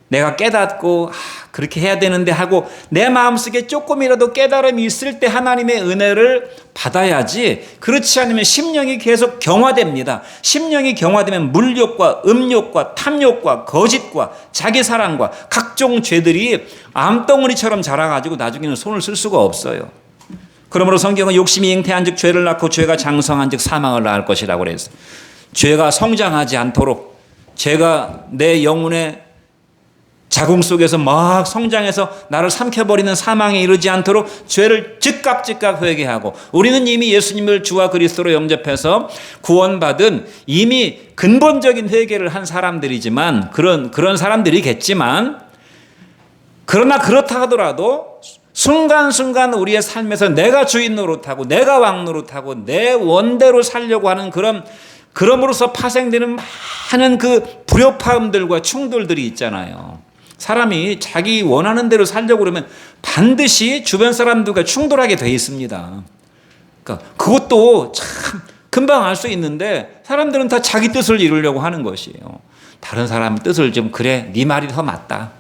내가 깨닫고 그렇게 해야 되는데 하고 내 마음속에 조금이라도 깨달음이 있을 때 하나님의 은혜를 받아야지, 그렇지 않으면 심령이 계속 경화됩니다. 심령이 경화되면 물욕과 음욕과 탐욕과 거짓과 자기 사랑과 각종 죄들이 암덩어리처럼 자라가지고 나중에는 손을 쓸 수가 없어요. 그러므로 성경은 욕심이 잉태한 즉 죄를 낳고 죄가 장성한 즉 사망을 낳을 것이라고 그랬어요. 죄가 성장하지 않도록, 죄가 내 영혼의 자궁 속에서 막 성장해서 나를 삼켜버리는 사망에 이르지 않도록 죄를 즉각 회개하고, 우리는 이미 예수님을 주와 그리스도로 영접해서 구원받은 이미 근본적인 회개를 한 사람들이지만, 그런 사람들이겠지만, 그러나 그렇다 하더라도 순간순간 우리의 삶에서 내가 주인 노릇하고 내가 왕 노릇하고 내 원대로 살려고 하는 그럼으로써 파생되는 많은 그 불협화음들과 충돌들이 있잖아요. 사람이 자기 원하는 대로 살려고 그러면 반드시 주변 사람들과 충돌하게 돼 있습니다. 그러니까 그것도 참 금방 알 수 있는데 사람들은 다 자기 뜻을 이루려고 하는 것이에요. 다른 사람 뜻을 좀, 그래 네 말이 더 맞다.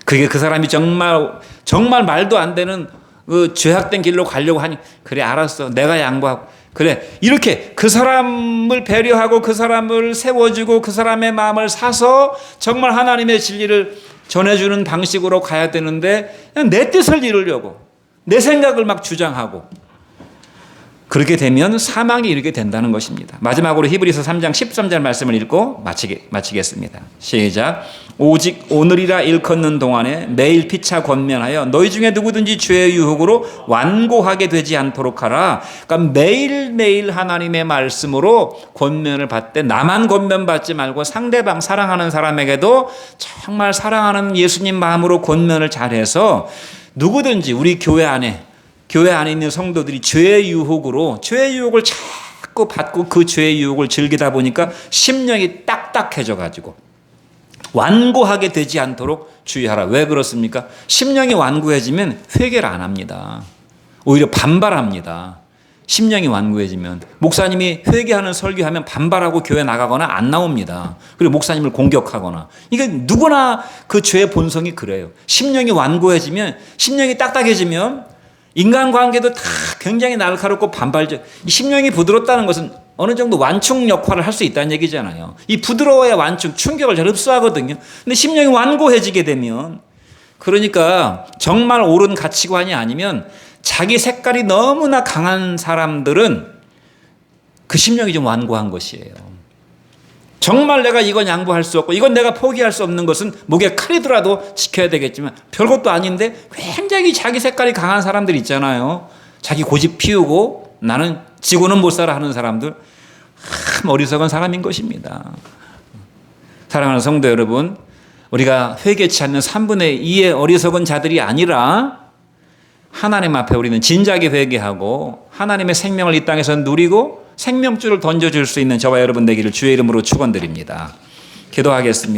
그게 그 사람이 정말 말도 안 되는 그 죄악된 길로 가려고 하니, 그래 알았어 내가 양보하고, 그래, 이렇게 그 사람을 배려하고 그 사람을 세워주고 그 사람의 마음을 사서 정말 하나님의 진리를 전해주는 방식으로 가야 되는데 그냥 내 뜻을 이루려고 내 생각을 막 주장하고 그렇게 되면 사망이 이르게 된다는 것입니다. 마지막으로 히브리서 3장 13절 말씀을 읽고 마치겠습니다. 시작. 오직 오늘이라 일컫는 동안에 매일 피차 권면하여 너희 중에 누구든지 죄의 유혹으로 완고하게 되지 않도록 하라. 그러니까 매일매일 하나님의 말씀으로 권면을 받되 나만 권면받지 말고 상대방 사랑하는 사람에게도 정말 사랑하는 예수님 마음으로 권면을 잘해서 누구든지 우리 교회 안에 있는 성도들이 죄의 유혹을 자꾸 받고 그 죄의 유혹을 즐기다 보니까 심령이 딱딱해져 가지고 완고하게 되지 않도록 주의하라. 왜 그렇습니까? 심령이 완고해지면 회개를 안 합니다. 오히려 반발합니다. 심령이 완고해지면 목사님이 회개하는 설교하면 반발하고 교회 나가거나 안 나옵니다. 그리고 목사님을 공격하거나 이게 누구나 그 죄의 본성이 그래요. 심령이 완고해지면 심령이 딱딱해지면 인간관계도 다 굉장히 날카롭고 반발적. 이 심령이 부드럽다는 것은 어느 정도 완충 역할을 할 수 있다는 얘기잖아요. 이 부드러워야 완충, 충격을 잘 흡수하거든요. 근데 심령이 완고해지게 되면 그러니까 정말 옳은 가치관이 아니면 자기 색깔이 너무나 강한 사람들은 그 심령이 좀 완고한 것이에요. 정말 내가 이건 양보할 수 없고 이건 내가 포기할 수 없는 것은 목에 칼이더라도 지켜야 되겠지만 별것도 아닌데 굉장히 자기 색깔이 강한 사람들 있잖아요. 자기 고집 피우고 나는 지고는 못 살아 하는 사람들 참 어리석은 사람인 것입니다. 사랑하는 성도 여러분, 우리가 회개치 않는 3분의 2의 어리석은 자들이 아니라 하나님 앞에 우리는 진작에 회개하고 하나님의 생명을 이 땅에서 누리고 생명줄을 던져줄 수 있는 저와 여러분 되기를 주의 이름으로 축원드립니다. 기도하겠습니다.